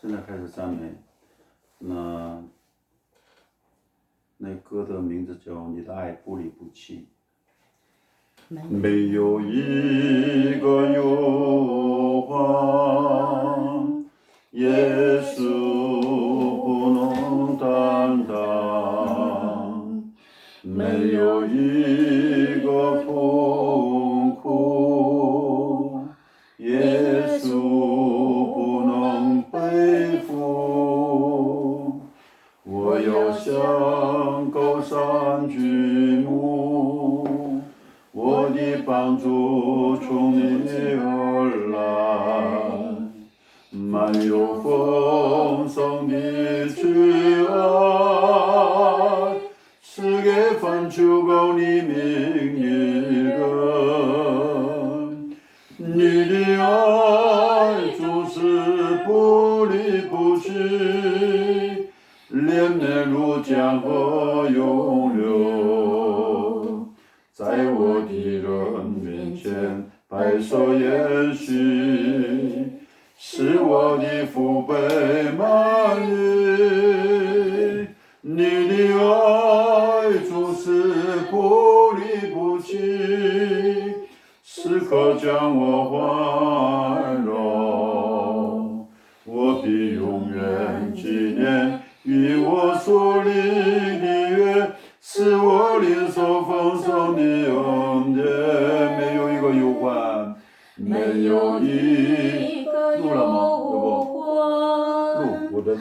现在开始赞美。那歌的名字叫《你的爱不离不弃》。没有一个忧患，耶稣不能担当；没有一个痛苦，耶稣不能背负。我要向高山举目，我的帮助从你而来，满有丰盛的慈爱，赐给凡求告你名的人。你的爱就是不离不弃，连绵如江河永流，在我的人面前拍手演戏，使我的父辈满意。你的爱就是不离不弃，时刻将我环绕，我必永远纪念与我所立的约，使我领受丰盛的恩典。没有一个忧患，没有一个忧患，我的路，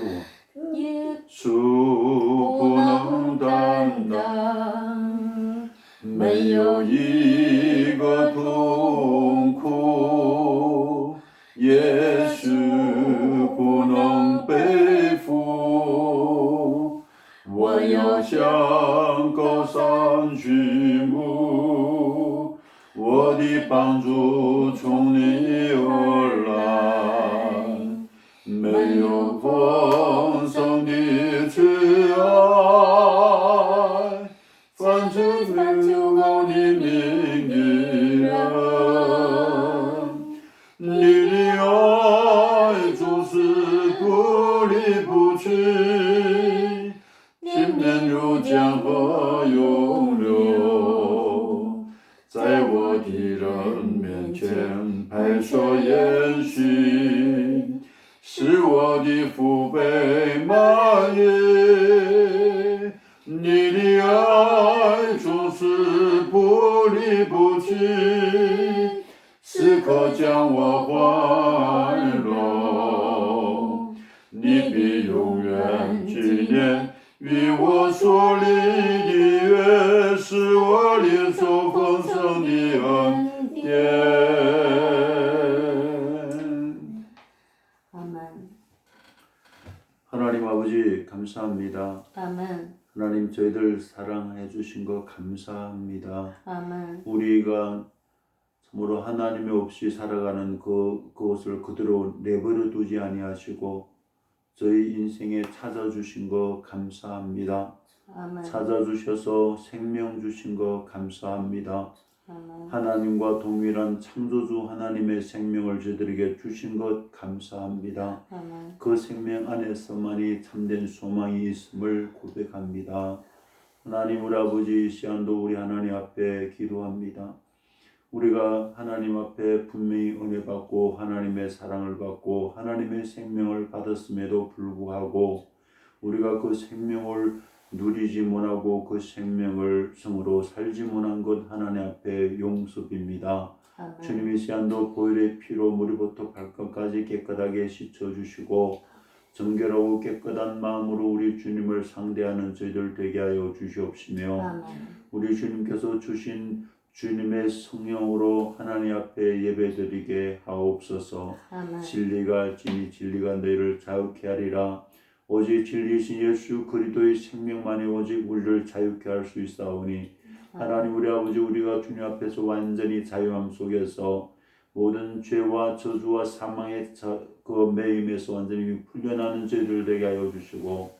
主不能担当，没有一个痛苦，耶稣不能背负。我要向高山举目，我的帮助从你而来，没有丰盛的慈爱，凡求告你名的人。你的爱就是不离不弃，连绵如江河永流，在我的人面前拍手演戏，使我的父辈满意。你的爱就是不离不弃，时刻将我环绕，你必永远纪念与我所立的约，使我领受丰盛的恩典。아멘. 하나님 아버지 감사합니다. 아멘. 하나님 저희들 사랑해 주신 거 감사합니다. 아멘. 우리가 참으로 하나님이 없이 살아가는 그것을 그대로 내버려 두지 아니하시고 저희 인생에 찾아주신 거 감사합니다. 아멘. 찾아주셔서 생명 주신 거 감사합니다. 아멘. 하나님과 동일한 창조주 하나님의 생명을 저희들에게 주신 것 감사합니다. 아멘. 그 생명 안에서만이 참된 소망이 있음을 고백합니다. 하나님 우리 아버지 이 시간도 우리 하나님 앞에 기도합니다. 우리가 하나님 앞에 분명히 은혜 받고 하나님의 사랑을 받고 하나님의 생명을 받았음에도 불구하고 우리가 그 생명을 누리지 못하고 그 생명을 성으로 살지 못한 것 하나님 앞에 용서입니다. 아멘. 주님 이 시간도 보혈의 피로 머리부터 발끝까지 깨끗하게 씻어주시고 정결하고 깨끗한 마음으로 우리 주님을 상대하는 저희들 되게 하여 주시옵시며 아멘. 우리 주님께서 주신 주님의 성령으로 하나님 앞에 예배드리게 하옵소서. 아멘. 진리가 너희를 자유케 하리라. 오직 진리이신 예수 그리스도의 생명만이 오직 우리를 자유케 할 수 있사오니 하나님 우리 아버지 우리가 주님 앞에서 완전히 자유함 속에서 모든 죄와 저주와 사망의 그 매임에서 완전히 풀려나는 저희들 되게 하여 주시고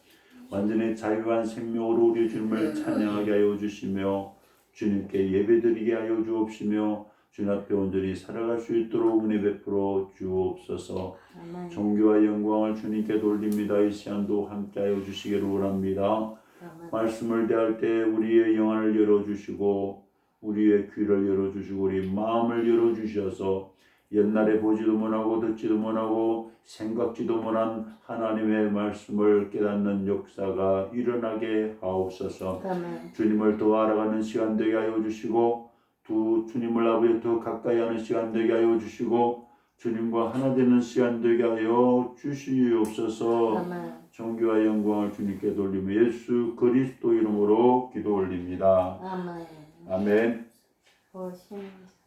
완전히 자유한 생명으로 우리 주님을 찬양하게 하여 주시며 주님께 예배드리게 하여 주옵시며 주님 앞에 온전히 살아갈 수 있도록 은혜 베풀어 주옵소서. 아멘. 존귀와 영광을 주님께 돌립니다. 이 시간도 함께하여 주시기를 원합니다. 아멘. 말씀을 대할 때 우리의 영안을 열어주시고 우리의 귀를 열어주시고 우리 마음을 열어주셔서 옛날에 보지도 못하고 듣지도 못하고 생각지도 못한 하나님의 말씀을 깨닫는 역사가 일어나게 하옵소서. 아멘. 주님을 더 알아가는 시간 되게 하여 주시고 주님을 아버지 더 가까이 하는 시간 되게 하여 주시고 주님과 하나 되는 시간 되게 하여 주시옵소서. 아멘. 존귀와 영광을 주님께 돌리며 예수 그리스도 이름으로 기도 올립니다. 아멘. 아멘.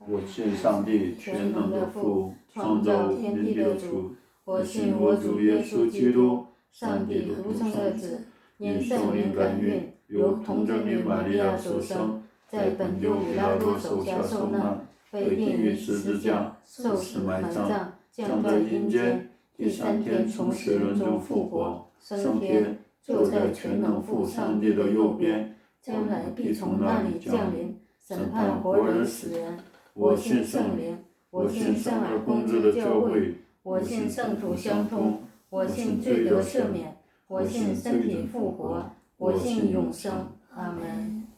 我信上帝全能的父，创造天地的主。我信我主耶稣基督，上帝独生的子，因圣灵感孕，由童贞女玛利亚所生，在本丢比拉多手下受难，被钉于十字架，受死埋葬，降在阴间，第三天从死人中复活，升天，坐在全能父上帝的右边，将来必从那里降临，审判活人死人。我信圣灵，我信圣而公之的教会，我信圣徒相通，我信罪得赦免，我信身体复活，我信永生。阿门。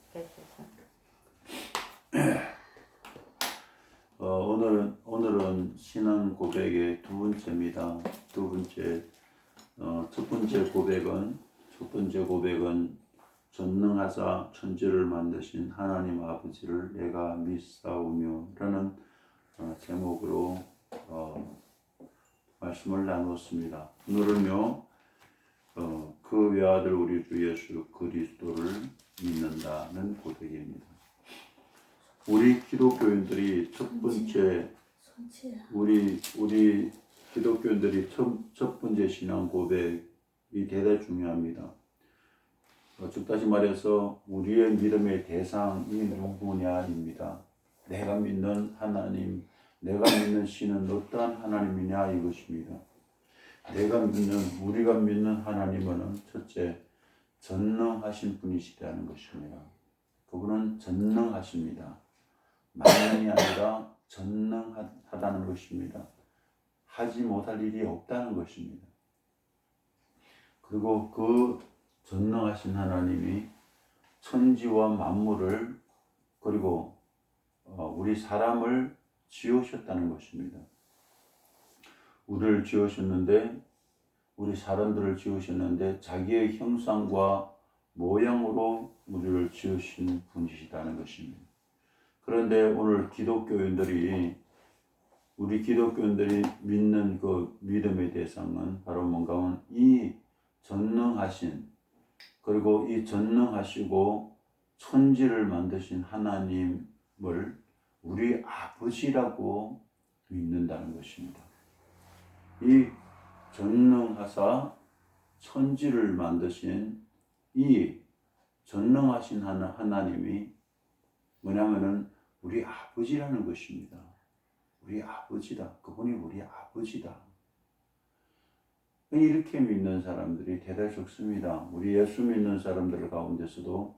오늘은 신앙 고백의 두 번째입니다. 첫 번째 고백은 전능하사 천지를 만드신 하나님 아버지를 내가 믿사오며라는 제목으로 말씀을 나누었습니다. 오늘은요 그 외아들 우리 주 예수 그리스도를 믿는다는 고백입니다. 우리 기독교인들이 우리 기독교인들이 첫 번째 신앙 고백이 대단히 중요합니다. 즉 다시 말해서 우리의 믿음의 대상이 누구냐입니다. 내가 믿는 하나님, 내가 믿는 신은 어떠한 하나님이냐 이것입니다. 우리가 믿는 하나님은 첫째 전능하신 분이시라는 것입니다. 그분은 전능하십니다. 만능이 아니라 전능하다는 것입니다. 하지 못할 일이 없다는 것입니다. 그리고 그 전능하신 하나님이 천지와 만물을 그리고 우리 사람을 지으셨다는 것입니다. 우리를 지으셨는데 우리 사람들을 지으셨는데 자기의 형상과 모양으로 우리를 지으신 분이시다는 것입니다. 그런데 오늘 우리 기독교인들이 믿는 그 믿음의 대상은 바로 뭔가 하면 이 전능하신 그리고 이 전능하시고 천지를 만드신 하나님을 우리 아버지라고 믿는다는 것입니다. 이 전능하사 천지를 만드신 이 전능하신 하나님이 뭐냐면은 우리 아버지라는 것입니다. 우리 아버지다. 그분이 우리 아버지다. 이렇게 믿는 사람들이 대단히 적습니다. 우리 예수 믿는 사람들 가운데서도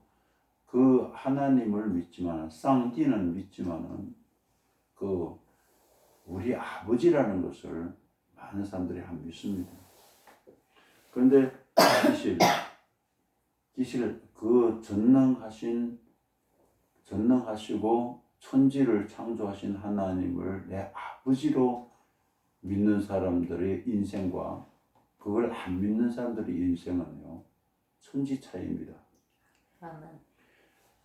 그 하나님을 믿지만 쌍띠는 믿지만은 그 우리 아버지라는 것을 많은 사람들이 안 믿습니다. 그런데 기실 그 전능하시고 천지를 창조하신 하나님을 내 아버지로 믿는 사람들의 인생과 그걸 안 믿는 사람들의 인생은요 천지 차이입니다. 아멘.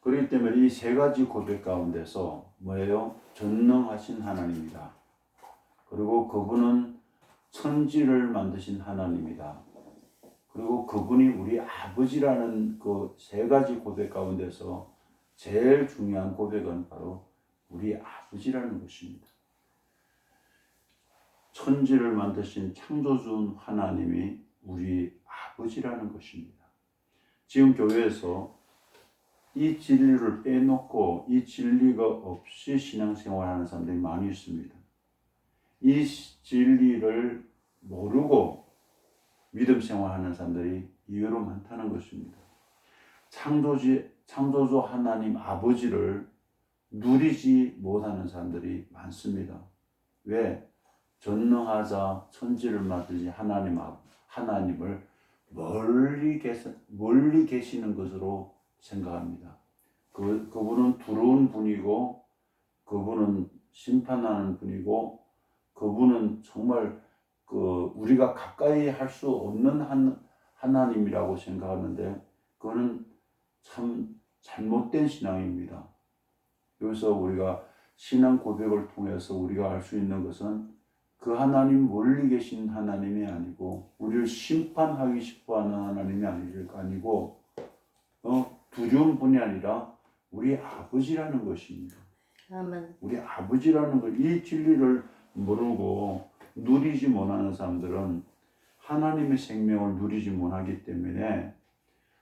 그렇기 때문에 이 세 가지 고백 가운데서 뭐예요? 전능하신 하나님이다. 그리고 그분은 천지를 만드신 하나님이다. 그리고 그분이 우리 아버지라는 그 세 가지 고백 가운데서 제일 중요한 고백은 바로 우리 아버지라는 것입니다. 천지를 만드신 창조주 하나님이 우리 아버지라는 것입니다. 지금 교회에서 이 진리를 빼놓고 이 진리가 없이 신앙생활하는 사람들이 많이 있습니다. 이 진리를 모르고 믿음 생활하는 사람들이 의외로 많다는 것입니다. 창조주 하나님 아버지를 누리지 못하는 사람들이 많습니다. 왜? 전능하사 천지를 만드신 하나님을 멀리 계시는 것으로 생각합니다. 그분은 두려운 분이고, 그분은 심판하는 분이고, 그분은 정말 우리가 가까이 할 수 없는 하나님이라고 생각하는데, 그거는 참 잘못된 신앙입니다. 여기서 우리가 신앙 고백을 통해서 우리가 알 수 있는 것은 그 하나님 멀리 계신 하나님이 아니고, 우리를 심판하기 싶어하는 하나님이 아니고, 두려운 분이 아니라 우리 아버지라는 것입니다. 아멘. 우리 아버지라는 것, 이 진리를 모르고 누리지 못하는 사람들은 하나님의 생명을 누리지 못하기 때문에,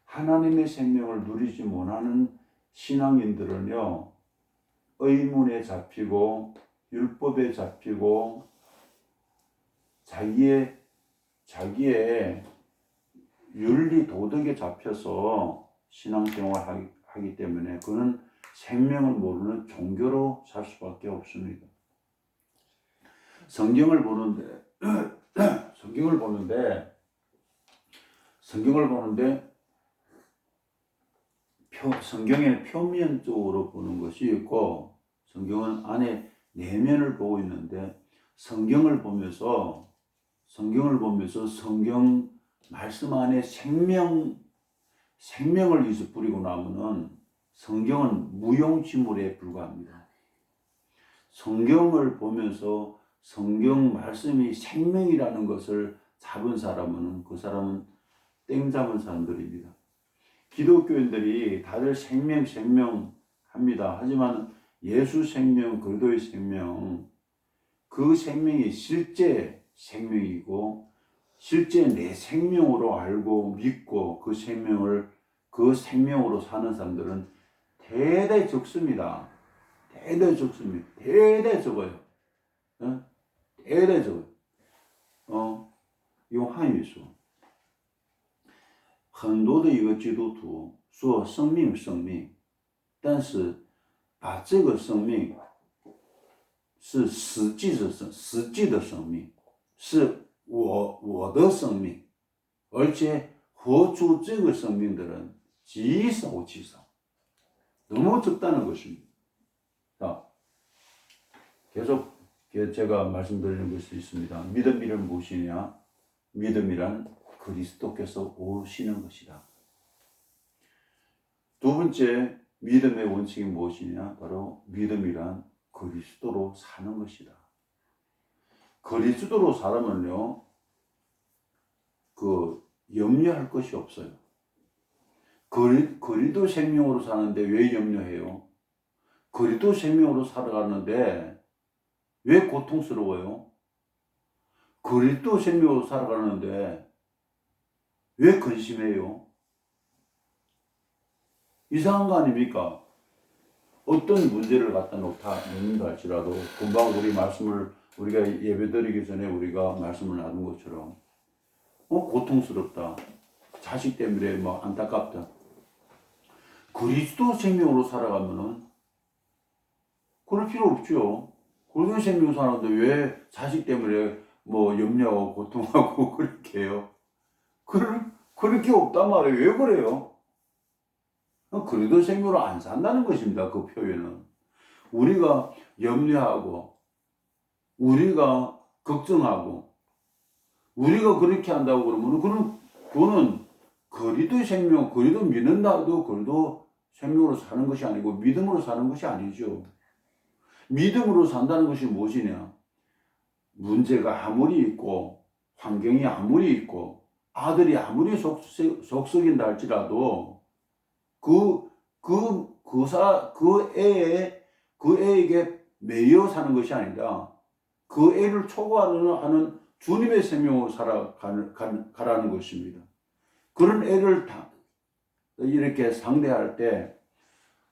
하나님의 생명을 누리지 못하는 신앙인들은요, 의문에 잡히고 율법에 잡히고 자기의 윤리 도덕에 잡혀서 신앙생활 하기 때문에 그는 생명을 모르는 종교로 살 수밖에 없습니다. 성경을 보는데 성경에는 표면적으로 보는 것이 있고, 성경은 안에 내면을 보고 있는데, 성경을 보면서 성경 말씀 안에 생명을 이수 뿌리고 나면은 성경은 무용지물에 불과합니다. 성경을 보면서 성경 말씀이 생명이라는 것을 잡은 사람은, 그 사람은 땡 잡은 사람들입니다. 기독교인들이 다들 생명 합니다. 하지만 예수 생명, 그리스도의 생명, 그 생명이 실제 생명이고, 실제 내 생명으로 알고 믿고 그 생명으로 사는 사람들은 대대 적습니다. 대대 적어요. 대대 적어요.用汉语说，很多的一个基督徒说生命，但是把这个生命是实际的生命，是我的生命，而且活出这个生命的人极少，너무 적다는 것입니다. 자, 계속 제가 말씀드리는 것이 있습니다. 믿음이란 무엇이냐? 믿음이란 그리스도께서 오시는 것이다. 두 번째 믿음의 원칙이 무엇이냐? 바로 믿음이란 그리스도로 사는 것이다. 그리스도로 살면요, 염려할 것이 없어요. 그리스도 생명으로 사는데 왜 염려해요? 그리스도 생명으로 살아가는데 왜 고통스러워요? 그리스도 생명으로 살아가는데 왜 근심해요? 이상한 거 아닙니까? 어떤 문제를 갖다 놓는다 할지라도 금방 우리가 예배드리기 전에 우리가 말씀을 나눈 것처럼 고통스럽다, 자식 때문에 안타깝다. 그리스도 생명으로 살아가면은 그럴 필요 없죠. 그리스도 생명으로 살아가는데 왜 자식 때문에 염려하고 고통하고 그렇게 해요? 그럴 게 없단 말이에요. 왜 그래요? 그리스도 생명으로 안 산다는 것입니다. 그 표현은. 우리가 염려하고, 우리가 걱정하고, 우리가 그렇게 한다고 그러면, 그거는 그리스도 생명, 그리스도 믿는다도 그리스도 생명으로 사는 것이 아니고 믿음으로 사는 것이 아니죠. 믿음으로 산다는 것이 무엇이냐? 문제가 아무리 있고, 환경이 아무리 있고, 아들이 아무리 속썩인다 할지라도, 그 애에게 매여 사는 것이 아니라 그 애를 초과하는 주님의 생명으로 살아가라는 것입니다. 그런 애를 이렇게 상대할 때,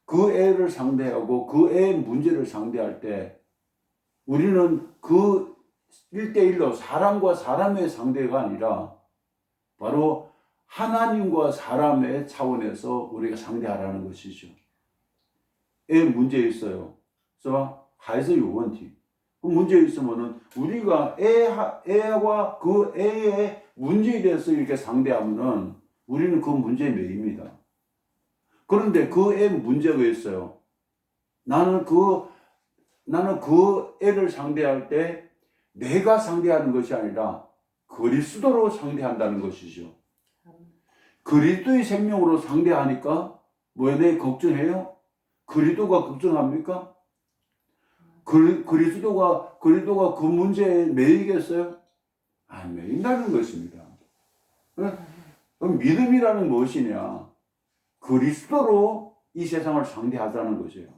그 애를 상대하고 그 애의 문제를 상대할 때 우리는 그 1대1로 사람과 사람의 상대가 아니라 바로 하나님과 사람의 차원에서 우리가 상대하라는 것이죠. 문제 있어요. 是吧? 孩子有问题. 그 문제 있으면은 우리가 애와 그 애의 문제에 대해서 이렇게 상대하면은 우리는 그 문제에 매입니다. 그런데 그 애 문제가 있어요. 나는 그 애를 상대할 때 내가 상대하는 것이 아니라 그리스도로 상대한다는 것이죠. 그리스도의 생명으로 상대하니까 뭐에 대해 걱정해요? 그리스도가 걱정합니까? 그리스도가 그 문제에 매이겠어요? 안 매인다는 것입니다. 그럼 믿음이라는 무엇이냐? 그리스도로 이 세상을 상대하자는 것이에요.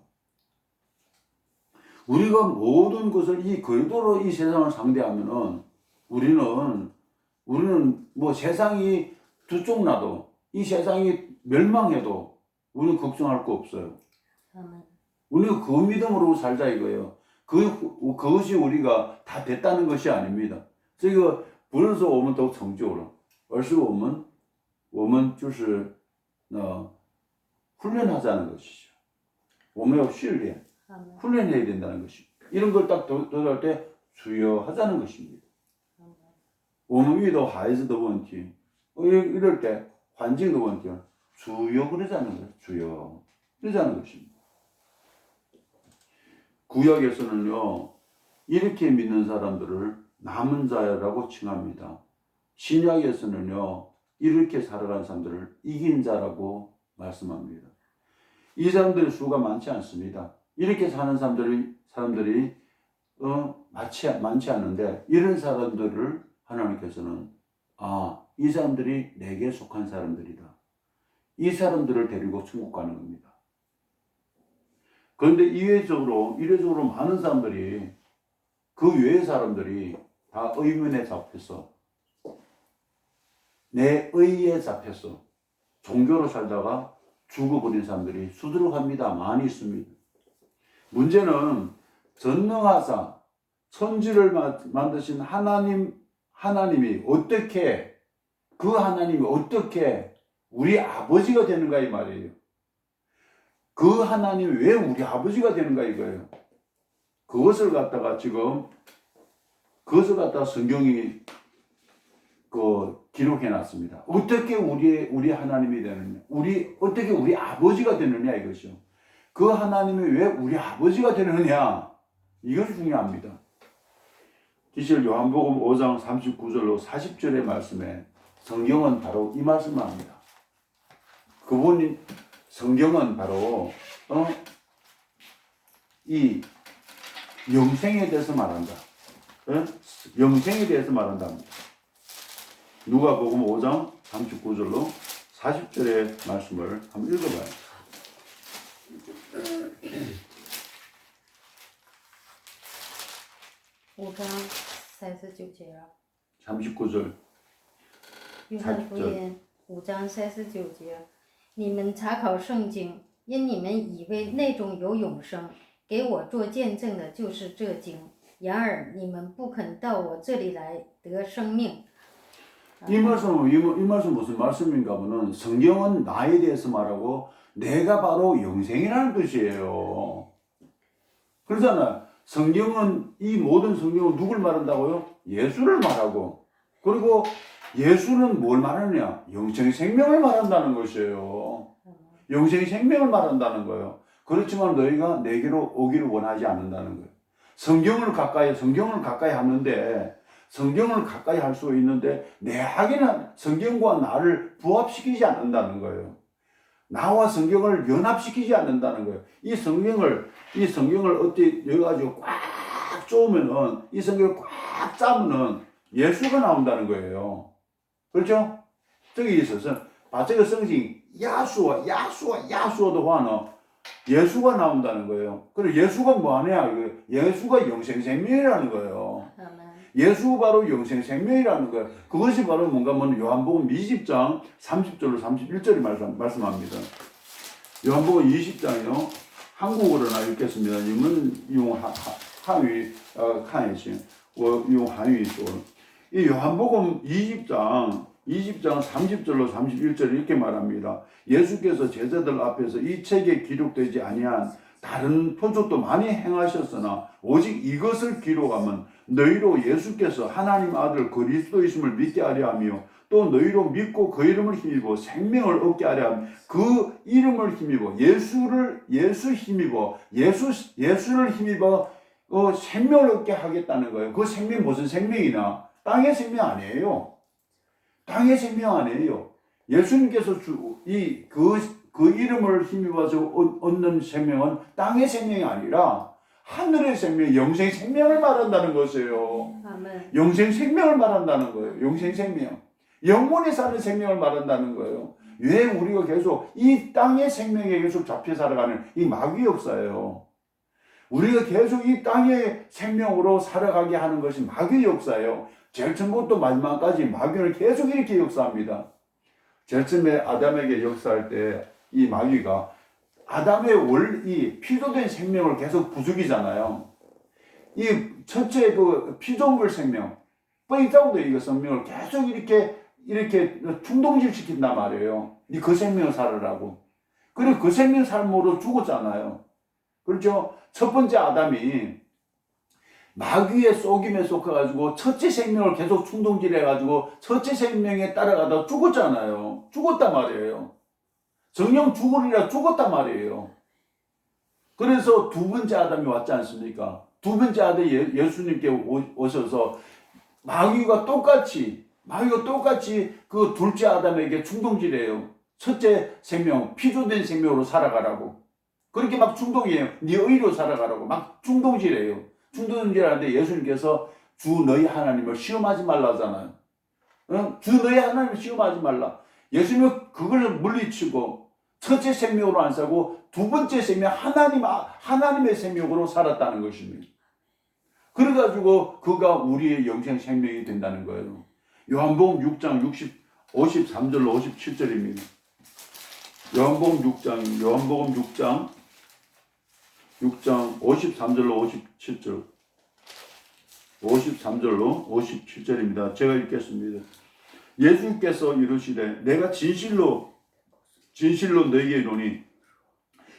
우리가 모든 것을 이 그리스도로 이 세상을 상대하면은 우리는 뭐 세상이 두쪽 나도 이 세상이 멸망해도 우리는 걱정할 거 없어요. 우리는 그 믿음으로 살자 이거예요. 그것이 우리가 다 됐다는 것이 아닙니다. 这个不是说我们都成就了，而是我们就是훈련하자는 것이죠. 我们要训练, 훈련해야 된다는 것이죠. 이런 걸 딱 도달할 때 주여 하자는 것입니다. 我们遇到孩子的问题, 이럴 때 환경의问题, 주여 그러자는 거예요. 주여 그러자는 것입니다. 구약에서는요, 이렇게 믿는 사람들을 남은 자라고 칭합니다. 신약에서는요, 이렇게 살아간 사람들을 이긴 자라고 말씀합니다. 이 사람들의 수가 많지 않습니다. 이렇게 사는 사람들이 많지 않은데, 이런 사람들을 하나님께서는 이 사람들이 내게 속한 사람들이다. 이 사람들을 데리고 천국 가는 겁니다. 그런데 이례적으로 많은 사람들이, 그 외의 사람들이 다 의문에 잡혀서, 내 의에 잡혀서 종교로 살다가 죽어버린 사람들이 수두룩합니다. 많이 있습니다. 문제는 전능하사 천지를 만드신 하나님이 어떻게, 그 하나님이 어떻게 우리 아버지가 되는가 이 말이에요. 그 하나님이 왜 우리 아버지가 되는가 이거예요. 그것을 갖다가 성경이 기록해 놨습니다. 어떻게 우리 하나님이 되느냐, 어떻게 우리 아버지가 되느냐 이것이요. 그 하나님이 왜 우리 아버지가 되느냐, 이것이 중요합니다. 기실 요한복음 5장 39절로 40절의 말씀에 성경은 바로 이 말씀을 합니다. 성경은 바로 이 영생에 대해서 말한다. 영생에 대해서 말한답니다. 누가복음 5장 39절로 40절의 말씀을 한번 읽어봐요. 5장 49节 39절 约翰福音5장 49节，你们查考圣经，因你们以为那种有永生，给我做见证的就是这经。然而你们不肯到我这里来得生命。 이 말씀 무슨 말씀인가 하면은 성경은 나에 대해서 말하고 내가 바로 영생이라는 뜻이에요. 그러잖아요. 이 모든 성경은 누굴 말한다고요? 예수를 말하고, 그리고 예수는 뭘 말하느냐? 영생의 생명을 말한다는 것이에요. 영생의 생명을 말한다는 거예요. 그렇지만 너희가 내게로 오기를 원하지 않는다는 거예요. 성경을 가까이 하는데, 성경을 가까이 할 수 있는데 내하게는 성경과 나를 부합시키지 않는다는 거예요. 나와 성경을 연합시키지 않는다는 거예요. 이 성경을 어떻게 여가지고 꽉 쪼으면은, 이 성경을 꽉 짜면은 예수가 나온다는 거예요. 그렇죠? 저기 있어서, 저个 성경 야수어도 화는 예수가 나온다는 거예요. 그리고 예수가 뭐하냐? 예수가 영생생명이라는 거예요. 예수 바로 영생생명이라는 거예요. 그것이 바로 뭔가 하면 요한복음 20장 30절로 31절이 말씀합니다. 요한복음 20장이요. 한국어로나 읽겠습니다. 용 한위 용 한위 소. 이 요한복음 20장 30절로 31절 이렇게 말합니다. 예수께서 제자들 앞에서 이 책에 기록되지 아니한 다른 표적도 많이 행하셨으나 오직 이것을 기록하면 너희로 예수께서 하나님 아들 그리스도이심을 믿게 하려 하며 또 너희로 믿고 그 이름을 힘입어 생명을 얻게 하려 하며 그 이름을 힘입어 예수 힘입어 예수를 힘입어 생명을 얻게 하겠다는 거예요. 그 생명이 무슨 생명이나 땅의 생명 아니에요. 땅의 생명 아니에요. 예수님께서 그 이름을 힘입어서 얻는 생명은 땅의 생명이 아니라 하늘의 생명, 영생 생명을 말한다는 것이에요. 아멘. 영생 생명을 말한다는 거예요. 영생 생명. 영원히 사는 생명을 말한다는 거예요. 왜 우리가 계속 이 땅의 생명에 계속 잡혀 살아가는 이 마귀 역사예요. 우리가 계속 이 땅의 생명으로 살아가게 하는 것이 마귀 역사예요. 제일 처음부터 마지막까지 마귀는 계속 이렇게 역사합니다. 제일 처음에 아담에게 역사할 때 이 마귀가 아담의 이 피조된 생명을 계속 부수기잖아요. 이 첫째 그 피조물 생명, 뻔히자고도 이거 생명을 계속 이렇게 충동질 시킨단 말이에요. 그 생명을 살으라고. 그리고 그 생명 삶으로 죽었잖아요. 그렇죠? 첫 번째 아담이 마귀의 속임에 속아가지고 첫째 생명을 계속 충동질해가지고 첫째 생명에 따라가다 죽었잖아요. 죽었단 말이에요. 정령 죽으리라 죽었단 말이에요. 그래서 두 번째 아담이 왔지 않습니까? 두 번째 아담 예수님께 오셔서 마귀가 똑같이 그 둘째 아담에게 충동질해요. 첫째 생명, 피조된 생명으로 살아가라고. 그렇게 막 충동이에요. 네 의로 살아가라고 막 충동질해요. 충동질하는데 예수님께서 주 너희 하나님을 시험하지 말라잖아요. 주 너희 하나님을 시험하지 말라. 예수님은 그걸 물리치고 첫째 생명으로 안 살고 두 번째 생명 하나님의 생명으로 살았다는 것입니다. 그래가지고 그가 우리의 영생 생명이 된다는 거예요. 요한복음 6장 53절로 57절입니다. 요한복음 6장 53절로 57절 53절로 57절입니다. 제가 읽겠습니다. 예수께서 이르시되 내가 진실로 너희에게 이르노니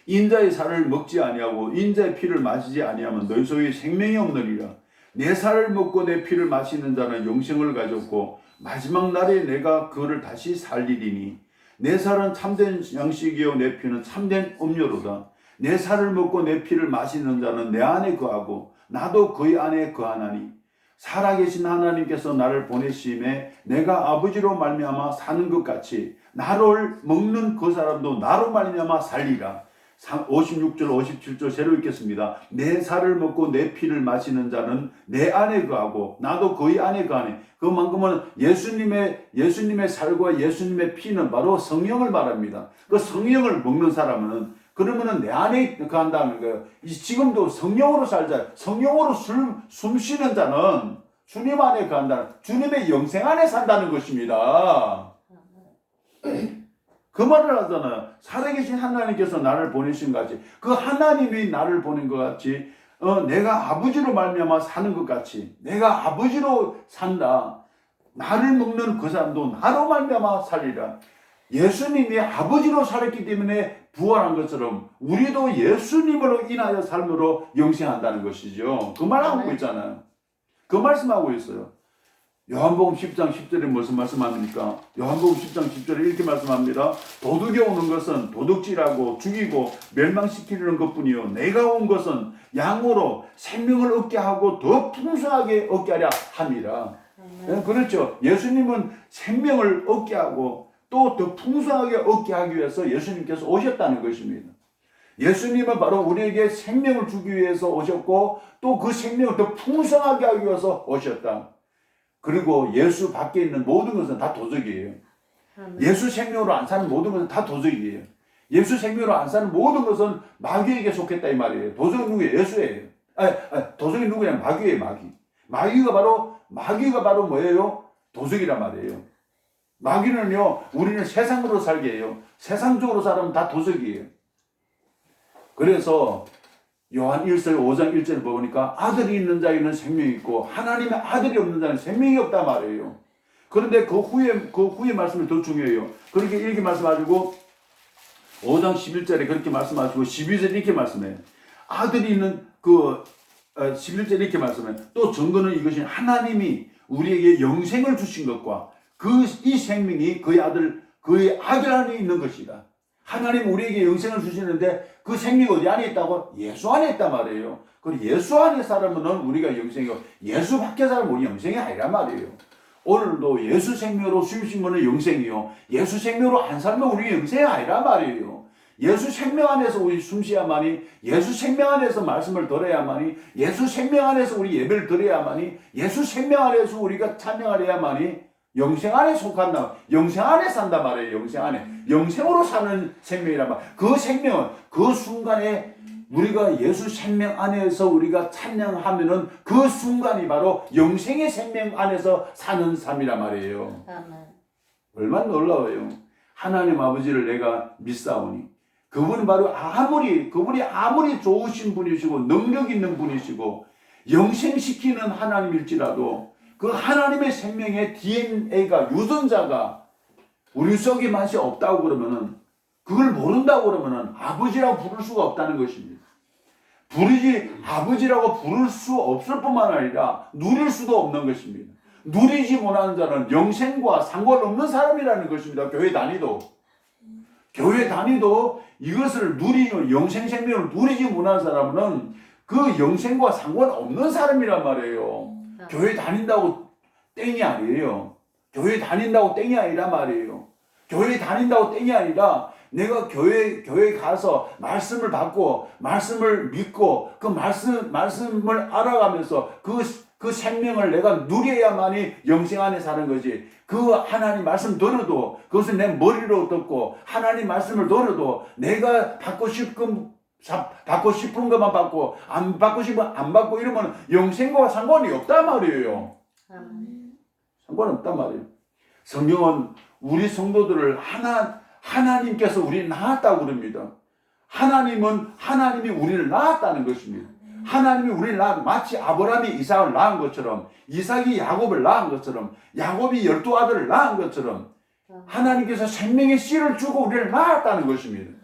인자의 살을 먹지 아니하고 인자의 피를 마시지 아니하면 너희 속에 생명이 없느니라. 내 살을 먹고 내 피를 마시는 자는 영생을 가졌고 마지막 날에 내가 그를 다시 살리리니 내 살은 참된 양식이요 내 피는 참된 음료로다. 내 살을 먹고 내 피를 마시는 자는 내 안에 거하고 나도 그의 안에 거하나니 살아계신 하나님께서 나를 보내심에 내가 아버지로 말미암아 사는 것 같이 나를 먹는 그 사람도 나로 말미암아 살리라. 56절 57절 새로 읽겠습니다. 내 살을 먹고 내 피를 마시는 자는 내 안에 거하고 나도 그의 안에 거하니 그만큼은 예수님의 살과 예수님의 피는 바로 성령을 말합니다. 그 성령을 먹는 사람은 그러면은 내 안에 거한다는 거예요. 지금도 성령으로 살자. 성령으로 숨 쉬는 자는 주님 안에 거한다는, 주님의 영생 안에 산다는 것입니다. 그 말을 하잖아요. 살아계신 하나님께서 나를 보내신 것 같이, 그 하나님이 나를 보낸 것 같이, 내가 아버지로 말미암아 사는 것 같이, 내가 아버지로 산다. 나를 먹는 그 사람도 나로 말미암아 살리라. 예수님이 아버지로 살았기 때문에 부활한 것처럼 우리도 예수님으로 인하여 삶으로 영생한다는 것이죠. 그 말하고 있잖아요. 그 말씀하고 있어요. 요한복음 10장 10절에 무슨 말씀합니까? 요한복음 10장 10절에 이렇게 말씀합니다. 도둑이 오는 것은 도둑질하고 죽이고 멸망시키려는 것뿐이요 내가 온 것은 양으로 생명을 얻게 하고 더 풍성하게 얻게 하려 함이라. 그렇죠. 예수님은 생명을 얻게 하고 또 더 풍성하게 얻게 하기 위해서 예수님께서 오셨다는 것입니다. 예수님은 바로 우리에게 생명을 주기 위해서 오셨고 또 그 생명을 더 풍성하게 하기 위해서 오셨다. 그리고 예수 밖에 있는 모든 것은 다 도적이에요. 예수 생명으로 안 사는 모든 것은 다 도적이에요. 예수 생명으로 안 사는 모든 것은 마귀에게 속했다 이 말이에요. 도적은 누구예요? 예수예요. 도적이 누구냐? 마귀예요. 마귀가 바로 뭐예요? 도적이란 말이에요. 마귀는요, 우리는 세상으로 살게 해요. 세상적으로 살면 다 도적이에요. 그래서 요한 1서 5장 1절을 보니까 아들이 있는 자에는 생명이 있고 하나님의 아들이 없는 자는 생명이 없단 말이에요. 그런데 그 후에 말씀이 더 중요해요. 그렇게 이렇게 말씀하시고 5장 11절에 그렇게 말씀하시고 12절에 이렇게 말씀해요. 아들이 있는 11절에 이렇게 말씀해요. 또 증거는 이것이 하나님이 우리에게 영생을 주신 것과 이 생명이 그의 아들 안에 있는 것이다. 하나님 우리에게 영생을 주시는데 그 생명이 어디 안에 있다고? 예수 안에 있단 말이에요. 그리고 예수 안에 살면 우리가 영생이고 예수 밖에 살면 우리 영생이 아니란 말이에요. 오늘도 예수 생명으로 숨쉬면 영생이요. 예수 생명으로 안 살면 우리 영생이 아니란 말이에요. 예수 생명 안에서 우리 숨쉬야만이, 예수 생명 안에서 말씀을 들어야만이, 예수 생명 안에서 우리 예배를 드려야만이, 예수 생명 안에서 우리가 찬양을 해야만이 영생 안에 속한다. 영생 안에 산다 말이에요. 영생 안에. 영생으로 사는 생명이란 말. 그 생명은 그 순간에 우리가 예수 생명 안에서 우리가 찬양하면은 그 순간이 바로 영생의 생명 안에서 사는 삶이란 말이에요. 아멘. 얼마나 놀라워요. 하나님 아버지를 내가 믿사오니 그분이 아무리 좋으신 분이시고 능력 있는 분이시고 영생시키는 하나님일지라도 그 하나님의 생명의 DNA가 유전자가 우리 속에 맛이 없다고 그러면은 그걸 모른다고 그러면은 아버지라고 부를 수가 없다는 것입니다. 아버지라고 부를 수 없을 뿐만 아니라 누릴 수도 없는 것입니다. 누리지 못하는 자는 영생과 상관없는 사람이라는 것입니다. 교회 다니도 이것을 영생 생명을 누리지 못하는 사람은 그 영생과 상관없는 사람이란 말이에요. 교회 다닌다고 땡이 아니에요. 교회 다닌다고 땡이 아니란 말이에요. 교회 다닌다고 땡이 아니라 내가 교회 가서 말씀을 받고 말씀을 믿고 그 말씀을 알아가면서 그 생명을 내가 누려야만이 영생 안에 사는 거지. 그 하나님 말씀 들어도 그것을 내 머리로 듣고 하나님 말씀을 들어도 내가 받고 싶은 것만 받고 안 받고 싶으면 안 받고 이러면 영생과 상관이 없단 말이에요. 상관없단 말이에요. 성경은 우리 성도들을 하나님께서 우리를 낳았다고 그럽니다. 하나님이 우리를 낳았다는 것입니다. 하나님이 우리를 마치 아브라함이 이삭을 낳은 것처럼 이삭이 야곱을 낳은 것처럼 야곱이 12아들을 낳은 것처럼 하나님께서 생명의 씨를 주고 우리를 낳았다는 것입니다.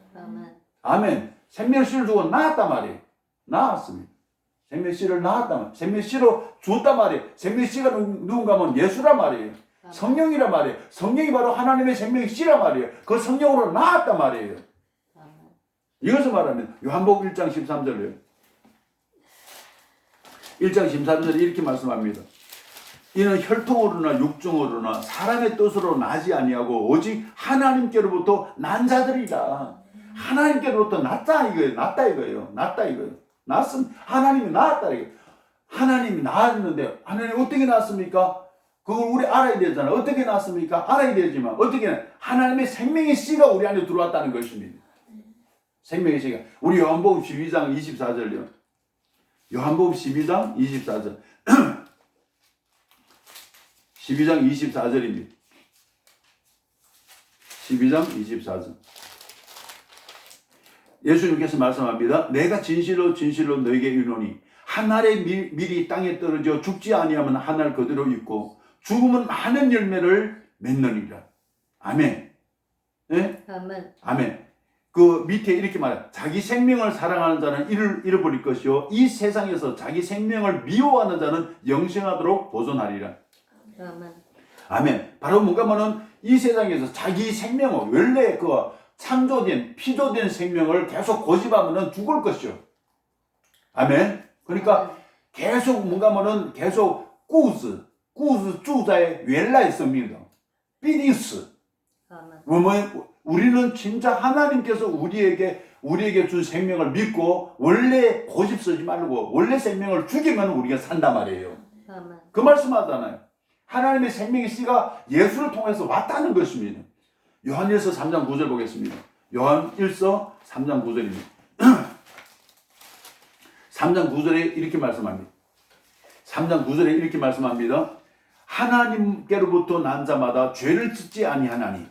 아멘. 생명의 씨를 주고 낳았단 말이에요. 낳았습니다. 생명의 씨를 낳았단 말이에요. 생명의 씨로 주었단 말이에요. 생명의 씨가 누군가 하면 예수란 말이에요. 성령이란 말이에요. 성령이 바로 하나님의 생명의 씨란 말이에요. 그 성령으로 낳았단 말이에요. 이것을 말하면 요한복음 1장 13절이에요. 1장 13절에 이렇게 말씀합니다. 이는 혈통으로나 육정으로나 사람의 뜻으로 나지 아니하고 오직 하나님께로부터 난 자들이라. 하나님께로부터 났다 이거예요. 하나님이 낳았다 이거예요. 하나님이 낳았는데 하나님 어떻게 낳았습니까? 그걸 우리 알아야 되잖아요. 어떻게 낳았습니까? 알아야 되지만 어떻게 하나님의 생명의 씨가 우리 안에 들어왔다는 것입니다. 생명의 씨가. 우리 요한복음 12장 24절이요. 요한복음 12장 24절. 12장 24절입니다. 12장 24절. 예수님께서 말씀합니다. 내가 진실로 너에게 이르노니 한 알의 밀이 땅에 떨어져 죽지 아니하면 한 알 그대로 있고 죽으면 많은 열매를 맺느니라. 아멘. 네? 아멘. 그 밑에 이렇게 말해요. 자기 생명을 사랑하는 자는 이를 잃어버릴 것이요 이 세상에서 자기 생명을 미워하는 자는 영생하도록 보존하리라. 아멘. 바로 뭔가 하면은 이 세상에서 자기 생명을 원래 피조된 생명을 계속 고집하면은 죽을 것이요. 아멘. 그러니까 계속 뭔가 하면은 계속 꾸즈 주자의 웰라의 생명이다. 비디스. 우리는 진짜 하나님께서 우리에게 준 생명을 믿고 원래 고집 쓰지 말고 원래 생명을 죽이면 우리가 산단 말이에요. 그 말씀하잖아요. 하나님의 생명의 씨가 예수를 통해서 왔다는 것입니다. 요한일서 3장 9절 보겠습니다. 요한일서 3장 9절입니다. 3장 9절에 이렇게 말씀합니다. 3장 9절에 이렇게 말씀합니다. 하나님께로부터 난 자마다 죄를 짓지 아니하나니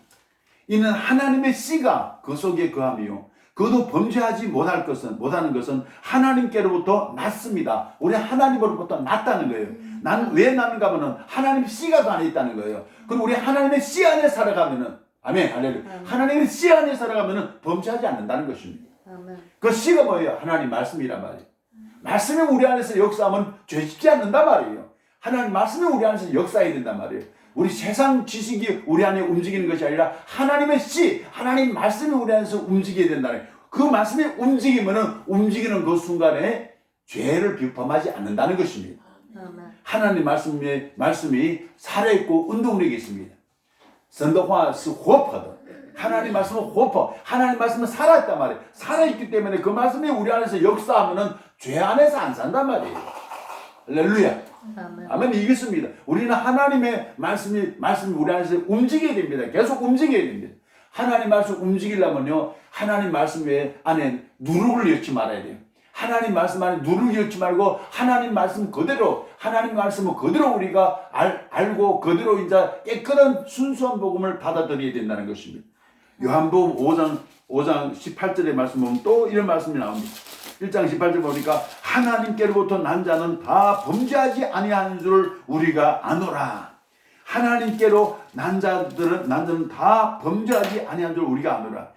이는 하나님의 씨가 그 속에 거함이요 그도 범죄하지 못하는 것은 하나님께로부터 났습니다. 우리 하나님으로부터 났다는 거예요. 난 왜 나는가 하면은 하나님의 씨가 그 안에 있다는 거예요. 그럼 우리 하나님의 씨 안에 살아가면은 아멘. 할렐루야. 하나님의 씨 안에 살아가면 범죄하지 않는다는 것입니다. 아멘. 그 씨가 뭐예요? 하나님 말씀이란 말이에요. 말씀이 우리 안에서 역사하면 죄 짓지 않는단 말이에요. 하나님 말씀이 우리 안에서 역사해야 된단 말이에요. 우리 세상 지식이 우리 안에 움직이는 것이 아니라 하나님의 씨, 하나님 말씀이 우리 안에서 움직여야 된다는 거예요. 그 말씀이 움직이면은 움직이는 그 순간에 죄를 비범하지 않는다는 것입니다. 아멘. 하나님 말씀이 살아있고 운동력이 있습니다. 선덕화是活泼的. 하나님 말씀은活泼. 하나님 말씀은 살아있단 말이에요. 살아있기 때문에 그 말씀이 우리 안에서 역사하면은 죄 안에서 안 산단 말이에요. 할렐루야. 아멘. 이겼습니다. 우리는 하나님의 말씀이 우리 안에서 움직여야 됩니다. 계속 움직여야 됩니다. 하나님 말씀 움직이려면요, 하나님 말씀 안에 누룩을 넣지 말아야 돼요. 하나님 말씀 안에 누룩을 넣지 말고 하나님 말씀 그대로, 하나님 말씀을 그대로 우리가 알고 그대로 이제 깨끗한 순수한 복음을 받아들여야 된다는 것입니다. 요한복음 5장 18절의 말씀 보면 또 이런 말씀이 나옵니다. 1장 18절 보니까 하나님께로부터 난 자는 다 범죄하지 아니하는 줄을 우리가 아노라. 하나님께로 난 자는 다 범죄하지 아니하는 줄을 우리가 아노라.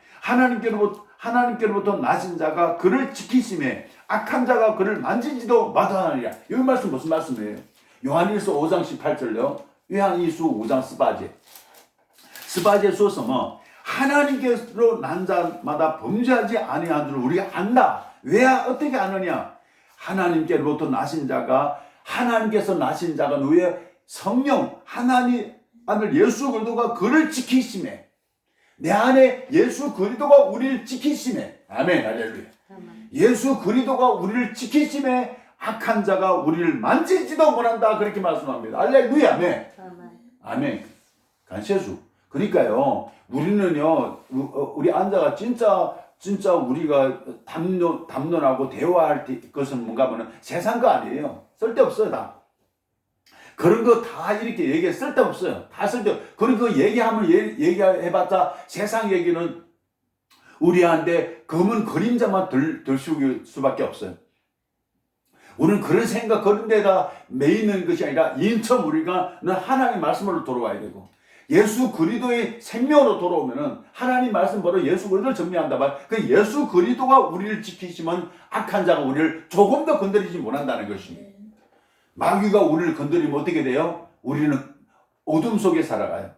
하나님께로부터 나신 자가 그를 지키심에 악한 자가 그를 만지지도 못하느니라. 이 말씀 무슨 말씀이에요? 요한일서 5장 18절요. 요한일서 5장 18절. 18절说什么? 하나님께로 난 자마다 범죄하지 아니하는 줄을 우리가 안다. 왜 어떻게 아느냐? 하나님께로부터 나신 자가, 하나님께서 나신 자가 누구예요? 성령, 하나님 아들 예수 그리스도가 그를 지키심에, 내 안에 예수 그리스도가 우리를 지키심에, 아멘, 할렐루야. 예수 그리스도가 우리를 지키심에 악한 자가 우리를 만지지도 못한다, 그렇게 말씀합니다. 할렐루야, 아멘. 아멘. 간세수. 그러니까요, 우리는요, 우리 안자가 진짜 우리가 담론하고 대화할 것은 뭔가 하면 세상 거 아니에요. 쓸데없어요, 다. 그런 거 다 이렇게 얘기해 쓸데없어요. 다 쓸데없어요. 그런 거 얘기해봤자 세상 얘기는 우리한테 검은 그림자만 들쑤길 수밖에 없어요. 우리는 그런 생각, 그런 데다 매이는 것이 아니라 인처럼 우리가 하나님의 말씀으로 돌아와야 되고, 예수 그리스도의 생명으로 돌아오면은 하나님 말씀 바로 예수 그리스도를 정리한다 말. 그 예수 그리스도가 우리를 지키시면 악한 자가 우리를 조금 더 건드리지 못한다는 것입니다. 마귀가 우리를 건드리면 어떻게 돼요? 우리는 어둠 속에 살아가요.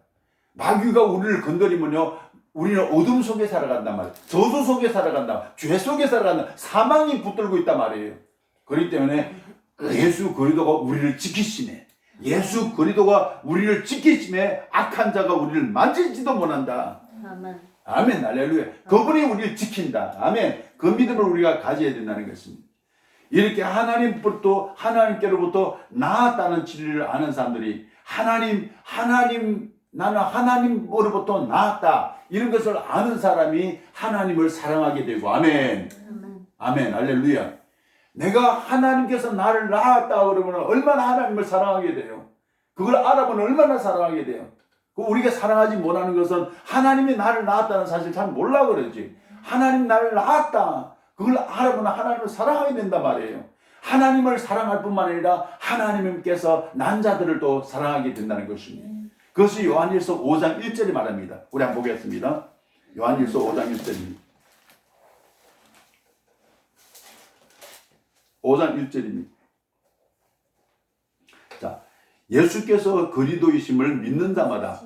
마귀가 우리를 건드리면요, 우리는 어둠 속에 살아간단 말이에요. 저주 속에 살아간다. 죄 속에 살아간다. 사망이 붙들고 있단 말이에요. 그렇기 때문에 예수 그리스도가 우리를 지키시네. 예수 그리스도가 우리를 지키심에 악한 자가 우리를 만지지도 못한다. 아멘. 아멘. 할렐루야. 그분이 우리를 지킨다. 아멘. 그 믿음을 우리가 가져야 된다는 것입니다. 이렇게 하나님께로부터 나았다는 진리를 아는 사람들이 나는 하나님으로부터 나았다, 이런 것을 아는 사람이 하나님을 사랑하게 되고, 아멘. 아멘. 할렐루야. 내가 하나님께서 나를 낳았다 그러면 얼마나 하나님을 사랑하게 돼요. 그걸 알아보면 얼마나 사랑하게 돼요. 우리가 사랑하지 못하는 것은 하나님이 나를 낳았다는 사실 잘 몰라 그러지. 하나님 나를 낳았다, 그걸 알아보면 하나님을 사랑하게 된단 말이에요. 하나님을 사랑할 뿐만 아니라 하나님께서 난 자들을 또 사랑하게 된다는 것입니다. 그것이 요한일서 5장 1절이 말합니다. 우리 한번 보겠습니다. 요한일서 5장 1절입니다. 5장 1절입니다. 자, 예수께서 그리스도이심을 믿는 자마다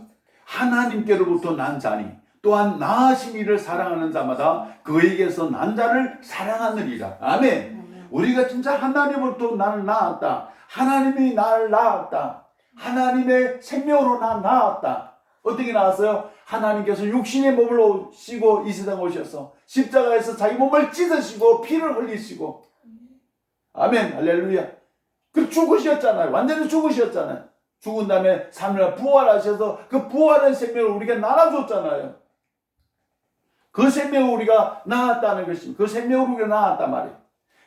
하나님께로부터 난 자니 또한 나으신 이를 사랑하는 자마다 그에게서 난 자를 사랑하느니라. 아멘. 우리가 진짜 하나님으로부터 나를 낳았다. 하나님이 나를 낳았다. 하나님의 생명으로 나 낳았다. 어떻게 낳았어요? 하나님께서 육신의 몸을 씌고 이 세상에 오셔서 십자가에서 자기 몸을 찢으시고 피를 흘리시고, 아멘. 할렐루야. 그 죽으셨잖아요. 완전히 죽으셨잖아요. 죽은 다음에 3일 부활하셔서 그 부활한 생명을 우리가 나눠줬잖아요. 그 생명을 우리가 낳았다는 것입니다. 그 생명을 우리가 낳았단 말이에요.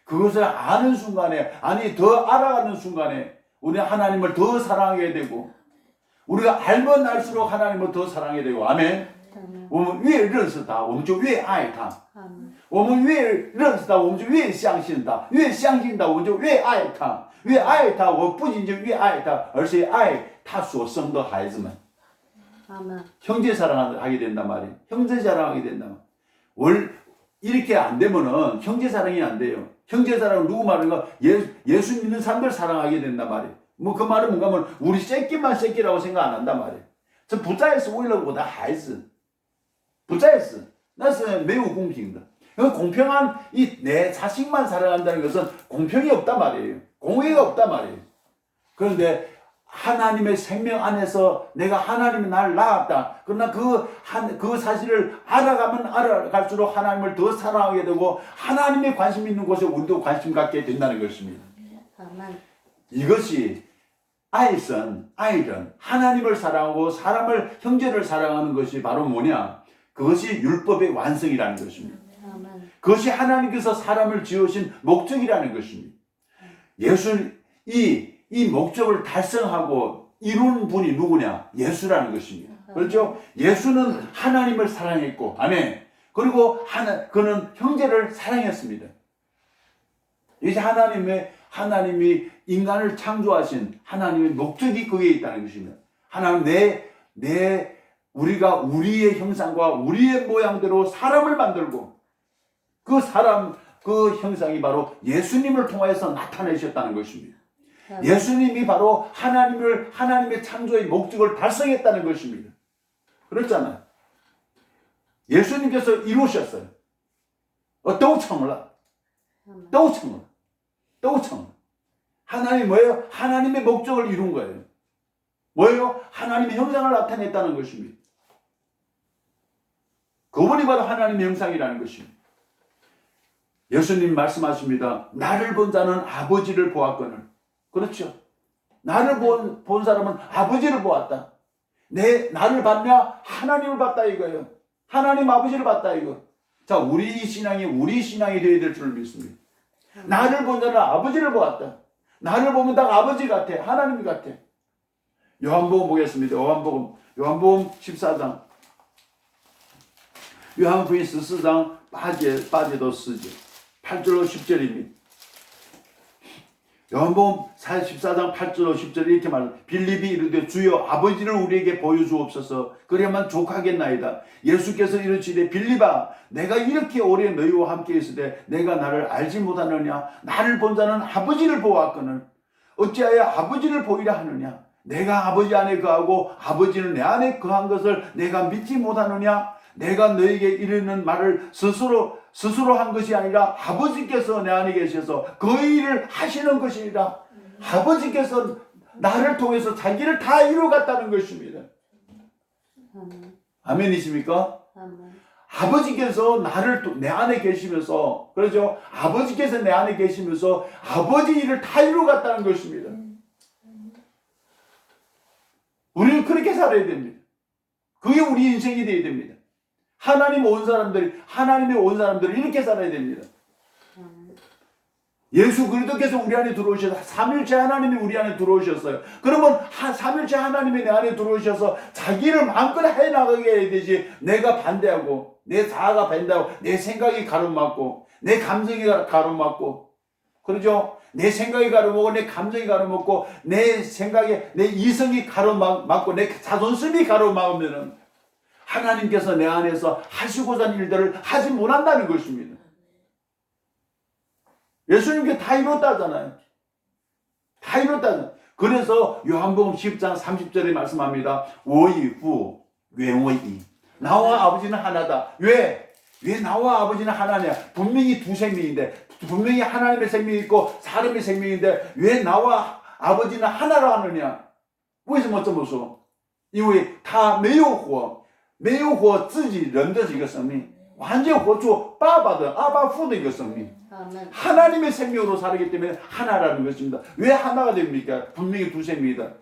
그것을 아는 순간에, 아니 더 알아가는 순간에 우리는 하나님을 더 사랑하게 되고, 우리가 알면 알수록 하나님을 더 사랑하게 되고, 아멘. 我们越认识他，我们就越爱他。我们越认识他，我们就越相信他，越相信他，我们就越爱他，越爱他，我不仅就越爱他，而且爱他所生的孩子们。 아멘. 형제 사랑하게 된단 말이에요. 형제 사랑하게 된단 말이에요. 이렇게 안 되면은 형제 사랑이 안 돼요. 형제 사랑은 누구 말인가? 예수 믿는 사람들 사랑하게 된단 말이에요. 뭐 그 말은 뭔가 하면 우리 새끼만 새끼라고 생각 안 한단 말이에요. 저 부자에서 오일러보다 하이스. 부자에서. 나는 매우 공평이다. 공평한 내 자식만 사랑한다는 것은 공평이 없단 말이에요. 공의가 없단 말이에요. 그런데 하나님의 생명 안에서 내가 하나님이 나를 낳았다. 그러나 그 사실을 알아가면 알아갈수록 하나님을 더 사랑하게 되고 하나님의 관심 있는 곳에 우리도 관심 갖게 된다는 것입니다. 아멘. 이것이 아이든 하나님을 사랑하고 사람을 형제를 사랑하는 것이 바로 뭐냐? 그것이 율법의 완성이라는 것입니다. 아멘. 그것이 하나님께서 사람을 지으신 목적이라는 것입니다. 이 목적을 달성하고 이룬 분이 누구냐? 예수라는 것입니다. 그렇죠? 예수는 하나님을 사랑했고, 아멘. 그리고 그는 형제를 사랑했습니다. 이제 하나님이 인간을 창조하신 하나님의 목적이 거기에 있다는 것입니다. 하나님 우리가 우리의 형상과 우리의 모양대로 사람을 만들고 그 형상이 바로 예수님을 통하여서 나타내셨다는 것입니다. 예수님이 바로 하나님의 창조의 목적을 달성했다는 것입니다. 그렇잖아요. 예수님께서 이루셨어요. 또 청을. 하나님이 뭐예요? 하나님의 목적을 이룬 거예요. 뭐예요? 하나님의 형상을 나타냈다는 것입니다. 그분이 바로 하나님의 형상이라는 것입니다. 예수님 말씀하십니다. 나를 본 자는 아버지를 보았거늘. 그렇죠. 나를 본 사람은 아버지를 보았다. 나를 봤냐? 하나님을 봤다 이거예요. 하나님 아버지를 봤다 이거. 자, 우리 신앙이 되어야 될 줄 믿습니다. 나를 본 자는 아버지를 보았다. 나를 보면 다 아버지 같아. 하나님 같아. 요한복음 보겠습니다. 요한복음 14장. 요한복음 14장 빠져도 쓰죠. 8절로 10절입니다. 요한복음 14장 8절로 10절 이렇게 말합니다. 빌립이 이르되 주여 아버지를 우리에게 보여주옵소서 그래야만 족하겠나이다. 예수께서 이르시되 빌립아 내가 이렇게 오래 너희와 함께 있으되 내가 나를 알지 못하느냐. 나를 본 자는 아버지를 보았거늘 어찌하여 아버지를 보이라 하느냐. 내가 아버지 안에 거하고 아버지는 내 안에 거한 것을 내가 믿지 못하느냐. 내가 너에게 이르는 말을 스스로 한 것이 아니라 아버지께서 내 안에 계셔서 그 일을 하시는 것이니라. 아버지께서 나를 통해서 자기를 다 이루어갔다는 것입니다. 아멘이십니까? 아버지께서 내 안에 계시면서, 그렇죠? 아버지께서 내 안에 계시면서 아버지 일을 다 이루어갔다는 것입니다. 우리는 그렇게 살아야 됩니다. 그게 우리 인생이 되어야 됩니다. 하나님의 온 사람들이 이렇게 살아야 됩니다. 예수 그리스도께서 우리 안에 들어오셔서 삼일째 하나님이 우리 안에 들어오셨어요. 그러면 삼일째 하나님이 내 안에 들어오셔서 자기를 마음껏 해나가게 해야 되지. 내가 반대하고 내 자아가 반대하고 내 생각이 가로막고 내 감정이 가로막고, 그렇죠? 내 생각이 가로막고 내 감정이 가로막고 내 이성이 가로막고 내 자존심이 가로막으면은 하나님께서 내 안에서 하시고자 하는 일들을 하지 못한다는 것입니다. 예수님께 다 이뤘다잖아요. 다 이뤘다잖아요. 그래서 요한복음 10장 30절에 말씀합니다. 워이후 웨워이 나와 아버지는 하나다. 왜 나와 아버지는 하나냐? 분명히 두 생명인데, 분명히 하나님의 생명이 있고 사람의 생명인데 왜 나와 아버지는 하나라 하느냐? 为什么这么说？因为他没有活自己人的一个生命，完全活出爸爸的阿爸父的一个生命。 하나님의 생명으로 살기 때문에 하나라는 것입니다. 왜 하나가 됩니까? 분명히 두 생명이다.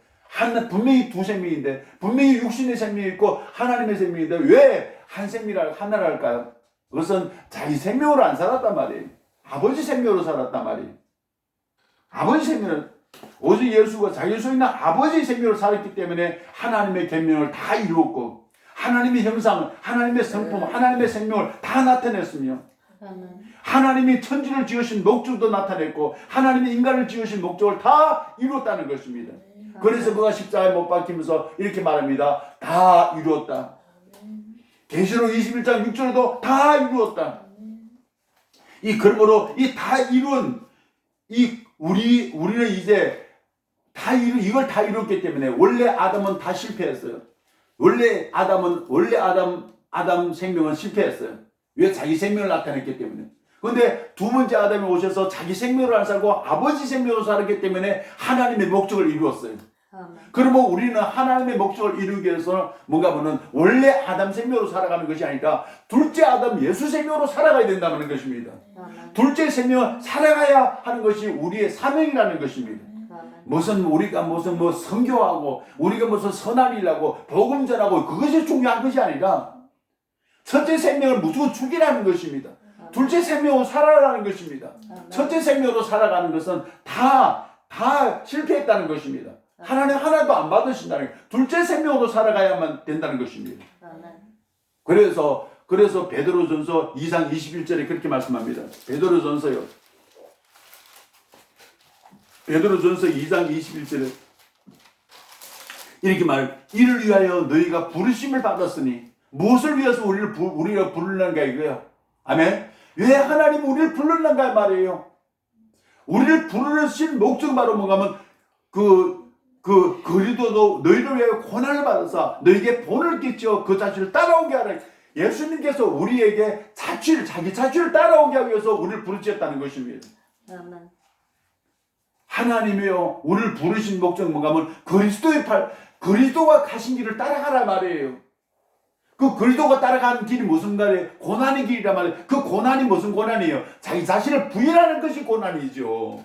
분명히 두 생명인데, 분명히 육신의 생명이 있고 하나님의 생명인데 왜 한 생명이라 하나라 할까요? 그것은 자기 생명으로 안 살았단 말이에요. 아버지 생명으로 살았단 말이에요. 아버지 생명을 오직 예수가 자기 소 있는 아버지 생명으로 살았기 때문에 하나님의 계명을 다 이루었고 하나님의 형상, 하나님의 성품, 하나님의 생명을 다 나타냈으며 하나님이 천지를 지으신 목적도 나타냈고 하나님이 인간을 지으신 목적을 다 이루었다는 것입니다. 그래서 그가 십자가에 못 박히면서 이렇게 말합니다. 다 이루었다. 계시록 21장 6절에도 다 이루었다. 그러므로 이 다 이룬 우리는 이제 이걸 다 이뤘기 때문에 원래 아담은 다 실패했어요. 원래 아담 생명은 실패했어요. 왜? 자기 생명을 나타냈기 때문에. 그런데 두 번째 아담이 오셔서 자기 생명을 안 살고 아버지 생명으로 살았기 때문에 하나님의 목적을 이루었어요. 그러면 우리는 하나님의 목적을 이루기 위해서는 뭔가 보면 원래 아담 생명으로 살아가는 것이 아니라 둘째 아담 예수 생명으로 살아가야 된다는 것입니다. 둘째 생명을 살아가야 하는 것이 우리의 사명이라는 것입니다. 우리가 선교하고 우리가 무슨 선한 일하고 복음 전하고 그것이 중요한 것이 아니라 첫째 생명을 무조건 죽이라는 것입니다. 둘째 생명으로 살아가는 것입니다. 첫째 생명으로 살아가는 것은 다 실패했다는 것입니다. 하나님 하나도 안 받으신다는 거예요. 둘째 생명으로 살아가야만 된다는 것입니다. 그래서 베드로전서 2장 21절에 그렇게 말씀합니다. 베드로전서 2장 21절에 이렇게 이를 위하여 너희가 부르심을 받았으니 무엇을 위해서 우리가 부르는가 이거예요. 아멘. 왜 하나님 우리를 부르는가 말이에요. 우리를 부르신 목적은 바로 뭔가 하면 그리스도도 너희를 위하여 고난을 받아서 너희에게 본을 끼쳐 그 자취를 따라오게 하라. 예수님께서 우리에게 자기 자취를 따라오게 하기 위해서 우리를 부르셨다는 것입니다. 아멘. 하나님이요 우리를 부르신 목적은 뭔가 하면 그리스도가 가신 길을 따라가라 말이에요. 그 그리스도가 따라가는 길이 무슨 말이에요? 고난의 길이란 말이에요. 그 고난이 무슨 고난이에요? 자기 자신을 부인하는 것이 고난이죠.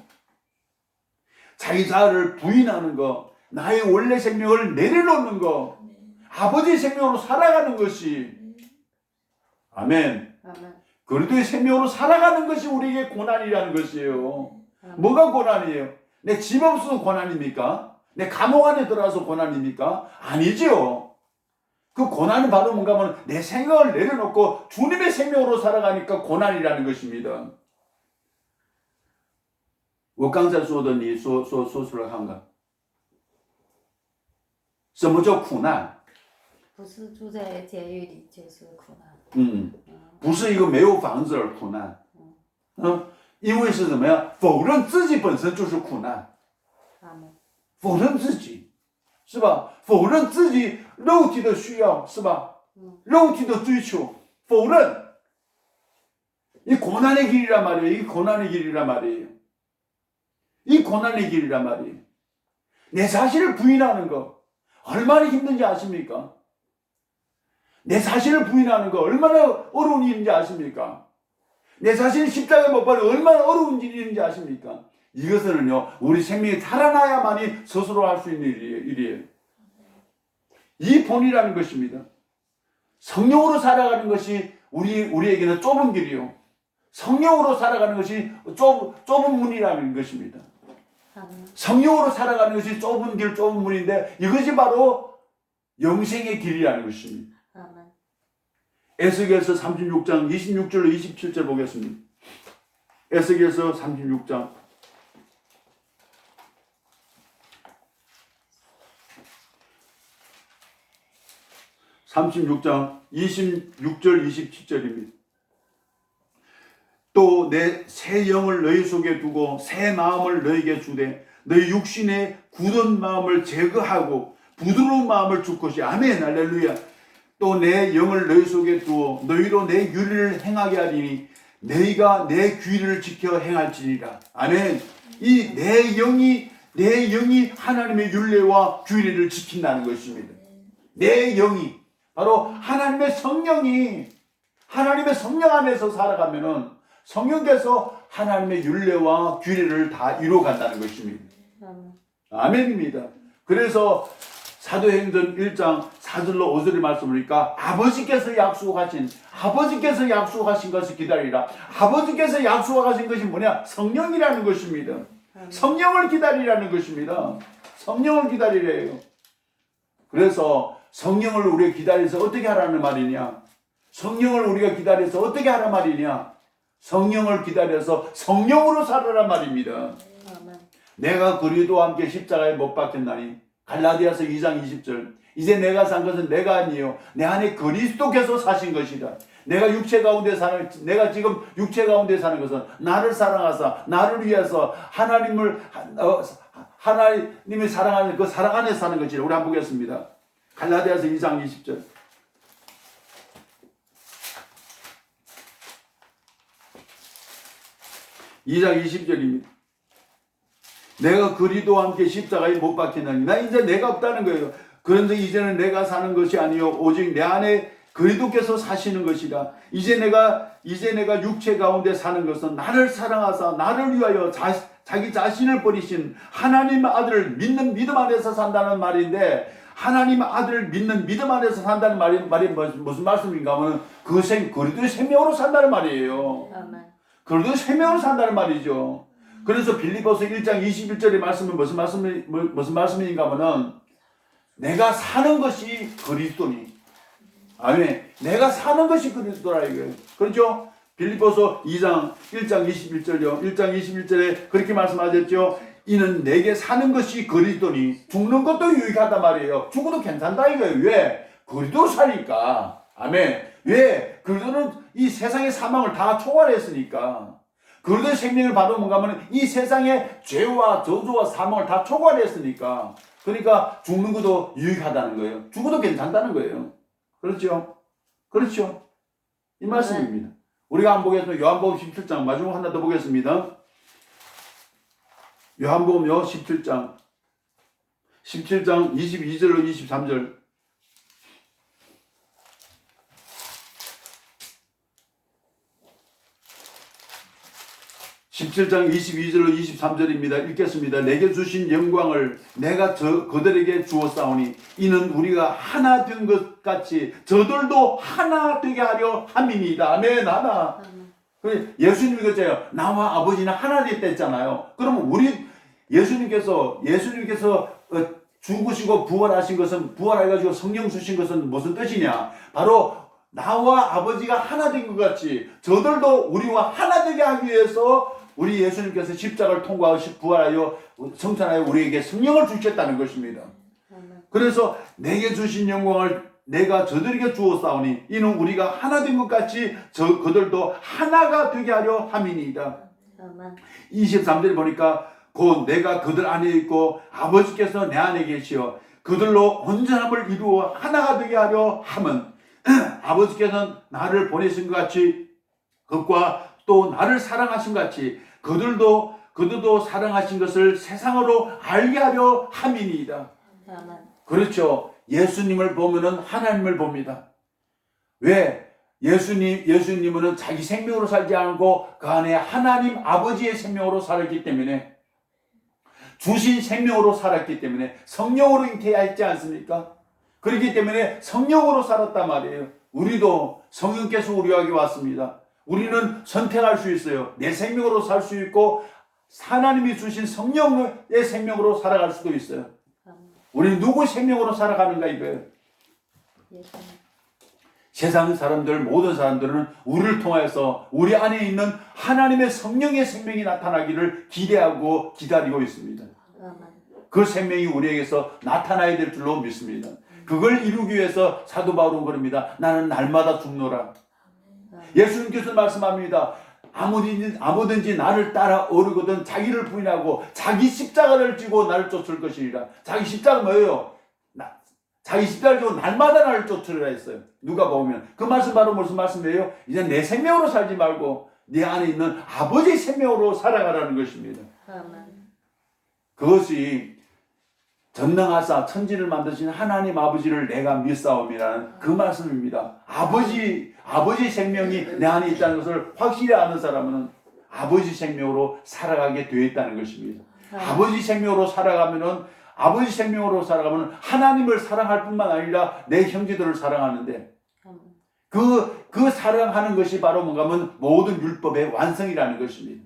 자기 자아를 부인하는 거, 나의 원래 생명을 내려놓는 거, 아버지의 생명으로 살아가는 것이 아멘. 그리스도의 생명으로 살아가는 것이 우리에게 고난이라는 것이에요. 뭐가 고난이에요? 내 집 없어서 고난입니까? 내 감옥 안에 들어가서 고난입니까? 아니죠. 그 고난은 바로 뭔가 하면 내 생각을 내려놓고 주님의 생명으로 살아가니까 고난이라는 것입니다. 我刚才说的你说出来看看什么叫苦难？不是住在监狱里就是苦难。不是一个没有房子而苦难。因为是什么呀？否认自己本身就是苦难。否认自己，是吧？否认自己肉体的需要，是吧？肉体的追求，否认。이 고난의 길이란 말이에요. 이 고난의 길이란 말이에요. 이 고난의 길이란 말이에요. 내 자신을 부인하는 거 얼마나 힘든지 아십니까? 내 자신을 부인하는 거 얼마나 어려운 일인지 아십니까? 내 자신을 십자가에 못 박는 얼마나 어려운 일인지 아십니까? 이것은요 우리 생명이 살아나야만이 스스로 할 수 있는 일이에요. 이 본이라는 것입니다. 성령으로 살아가는 것이 우리에게는 좁은 길이요. 성령으로 살아가는 것이 좁은 문이라는 것입니다. 성령으로 살아가는 것이 좁은 길, 좁은 문인데 이것이 바로 영생의 길이라는 것입니다. 에스겔서 36장 26절로 27절 보겠습니다. 에스겔서 36장 26절 27절입니다. 또 내 새 영을 너희 속에 두고 새 마음을 너희에게 주되 너희 육신의 굳은 마음을 제거하고 부드러운 마음을 줄 것이 아멘 할렐루야. 또 내 영을 너희 속에 두어 너희로 내 규례를 행하게 하리니 너희가 내 규례를 지켜 행할지니라 아멘. 이 내 영이 하나님의 율례와 규례를 지킨다는 것입니다. 내 영이 바로 하나님의 성령이 하나님의 성령 안에서 살아가면은 성령께서 하나님의 율례와 규례를 다 이루어간다는 것입니다. 아멘입니다. 그래서 사도행전 1장 4절로 5절의 말씀을 보니까 아버지께서 약속하신 것을 기다리라. 아버지께서 약속하신 것이 뭐냐? 성령이라는 것입니다. 성령을 기다리라는 것입니다. 성령을 기다리래요. 그래서 성령을 우리가 기다려서 어떻게 하라는 말이냐? 성령을 우리가 기다려서 어떻게 하란 말이냐? 성령을 기다려서 성령으로 살아란 말입니다. 내가 그리스도와 함께 십자가에 못 박혔나니 갈라디아서 2장 20절. 이제 내가 산 것은 내가 아니요 내 안에 그리스도께서 사신 것이라. 내가 육체 가운데 사는, 내가 지금 육체 가운데 사는 것은 나를 사랑하사 나를 위해서 하나님이 사랑하는 그 사랑 안에 사는 것이라. 우리 한번 보겠습니다. 갈라디아서 2장 20절. 2장 20절입니다. 내가 그리스도와 함께 십자가에 못 박히나니. 나 이제 내가 없다는 거예요. 그런데 이제는 내가 사는 것이 아니요 오직 내 안에 그리스도께서 사시는 것이라. 이제 내가 육체 가운데 사는 것은 나를 사랑하사 나를 위하여 자기 자신을 버리신 하나님 아들을 믿는 믿음 안에서 산다는 말인데, 하나님 아들을 믿는 믿음 안에서 산다는 말이 무슨 말씀인가 하면 그리스도의 생명으로 산다는 말이에요. 그리스도의 생명으로 산다는 말이죠. 그래서 빌립보서 1장 21절의 말씀은 무슨 말씀인가 하면은 내가 사는 것이 그리스도니. 아멘. 내가 사는 것이 그리스도라 이거예요. 그렇죠? 빌립보서 1장 21절요. 1장 21절에 그렇게 말씀하셨죠. 이는 내게 사는 것이 그리스도니 죽는 것도 유익하단 말이에요. 죽어도 괜찮다 이거예요. 왜? 그리스도로 사니까. 아멘. 왜? 그리스도는 이 세상의 사망을 다 초월했으니까. 그리스도의 생명을 받으면 뭔가 하면 이 세상의 죄와 저주와 사망을 다 초월했으니까. 그러니까 죽는 것도 유익하다는 거예요. 죽어도 괜찮다는 거예요. 그렇죠? 그렇죠? 이 말씀입니다. 우리가 한번 보겠습니다. 요한복음 17장 마지막 하나 더 보겠습니다. 요한복음요 17장 22절로 23절. 17장 22절로 23절입니다. 읽겠습니다. 내게 주신 영광을 내가 그들에게 주었사오니 이는 우리가 하나 된 것 같이 저들도 하나 되게 하려 함이니이다. 아멘. 하나. 예수님이 그랬잖아요. 나와 아버지는 하나 됐다 했잖아요. 그러면 예수님께서 죽으시고 부활하신 것은, 부활해가지고 성령 주신 것은 무슨 뜻이냐? 바로 나와 아버지가 하나 된 것 같이 저들도 우리와 하나 되게 하기 위해서 우리 예수님께서 십자가를 통과하시 부활하여 성찬하여 우리에게 성령을 주셨다는 것입니다. 그래서 내게 주신 영광을 내가 저들에게 주었사오니 이는 우리가 하나 된 것 같이 그들도 하나가 되게 하려 함이니이다. 23절에 보니까 곧 내가 그들 안에 있고 아버지께서 내 안에 계시어 그들로 온전함을 이루어 하나가 되게 하려 함은 아버지께서는 나를 보내신 것 같이 그것과 또 나를 사랑하신 것 같이 그들도 사랑하신 것을 세상으로 알게 하려 함이니이다. 그렇죠. 예수님을 보면은 하나님을 봅니다. 왜? 예수님은 자기 생명으로 살지 않고 그 안에 하나님 아버지의 생명으로 살았기 때문에, 주신 생명으로 살았기 때문에 성령으로 잉태하지 않습니까? 그렇기 때문에 성령으로 살았단 말이에요. 우리도 성령께서 우리에게 왔습니다. 우리는 선택할 수 있어요. 내 생명으로 살 수 있고 하나님이 주신 성령의 생명으로 살아갈 수도 있어요. 우리는 누구 생명으로 살아가는가 이거예요. 세상 사람들, 모든 사람들은 우리를 통해서 우리 안에 있는 하나님의 성령의 생명이 나타나기를 기대하고 기다리고 있습니다. 그 생명이 우리에게서 나타나야 될 줄로 믿습니다. 그걸 이루기 위해서 사도 바울은 그럽니다. 나는 날마다 죽노라. 예수님께서 말씀합니다. 아무든지 나를 따라 오르거든 자기를 부인하고 자기 십자가를 지고 나를 쫓을 것이니라. 자기 십자가 뭐예요? 자기 십자가를 지고 날마다 나를 쫓으리라 했어요. 누가 보면 그 말씀 바로 무슨 말씀이에요? 이제 내 생명으로 살지 말고 네 안에 있는 아버지의 생명으로 살아가라는 것입니다. 그것이 전능하사 천지를 만드신 하나님 아버지를 내가 믿사옵이라는 그 말씀입니다. 아버지 생명이 내 안에 있다는 것을 확실히 아는 사람은 아버지 생명으로 살아가게 되어 있다는 것입니다. 아버지 생명으로 살아가면 하나님을 사랑할 뿐만 아니라 내 형제들을 사랑하는데 그 사랑하는 것이 바로 뭔가 하면 모든 율법의 완성이라는 것입니다.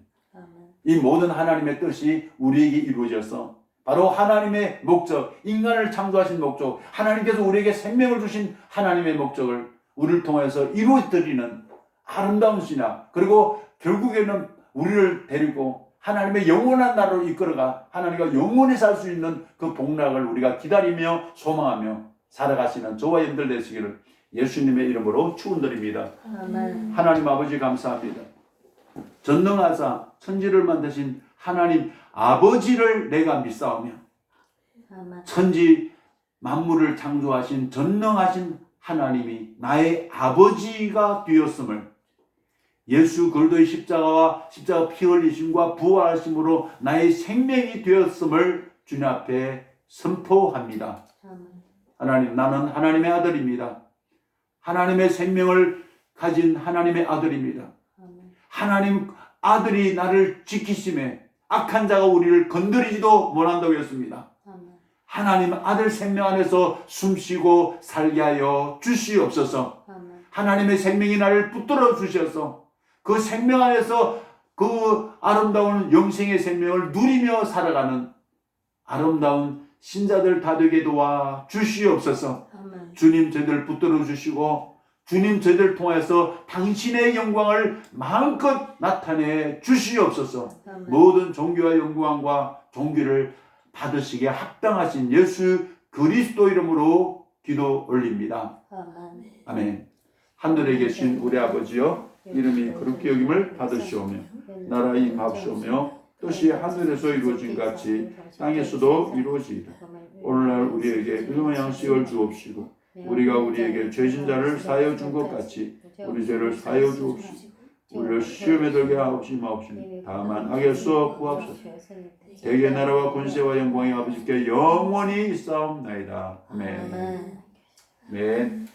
이 모든 하나님의 뜻이 우리에게 이루어져서 바로 하나님의 목적, 인간을 창조하신 목적, 하나님께서 우리에게 생명을 주신 하나님의 목적을 우리를 통해서 이루어드리는 아름다운 신앙, 그리고 결국에는 우리를 데리고 하나님의 영원한 나라로 이끌어가 하나님과 영원히 살 수 있는 그 복락을 우리가 기다리며 소망하며 살아가시는 저와 여러분들 되시기를 예수님의 이름으로 축원드립니다. 아멘. 하나님 아버지 감사합니다. 전능하사 천지를 만드신 하나님 아버지를 내가 믿사오며 아멘. 천지 만물을 창조하신 전능하신 하나님이 나의 아버지가 되었음을 예수 그리스도의 십자가와 십자가 피 흘리심과 부활하심으로 나의 생명이 되었음을 주님 앞에 선포합니다. 아멘. 하나님, 나는 하나님의 아들입니다. 하나님의 생명을 가진 하나님의 아들입니다. 아멘. 하나님 아들이 나를 지키심에 악한 자가 우리를 건드리지도 못한다고 했습니다. 아멘. 하나님 아들 생명 안에서 숨쉬고 살게 하여 주시옵소서. 아멘. 하나님의 생명이 나를 붙들어 주셔서 그 생명 안에서 그 아름다운 영생의 생명을 누리며 살아가는 아름다운 신자들 다 되게 도와 주시옵소서. 아멘. 주님 저희들 붙들어 주시고 주님 저희들 통해서 당신의 영광을 마음껏 나타내 주시옵소서. 아멘. 모든 종교와 영광과 존귀를 받으시기에 합당하신 예수 그리스도 이름으로 기도 올립니다. 아멘. 아멘. 하늘에 계신 우리 아버지여 이름이 그렇게 여김을 받으시오며 나라 임하옵시오며 뜻이 하늘에서 이루어진 같이 땅에서도 이루어지이다. 오늘날 우리에게 일용할 양식을 주옵시고 우리가 우리에게 죄진 자를 사하여 준 것 같이 우리 죄를 사하여 주옵시고 우리를 시험에 들게 하옵지 마옵시며 다만 악에서 구하옵소서. 대개 나라와 권세와 영광이 아버지께 영원히 있사옵나이다. 아멘. 아멘. 아멘.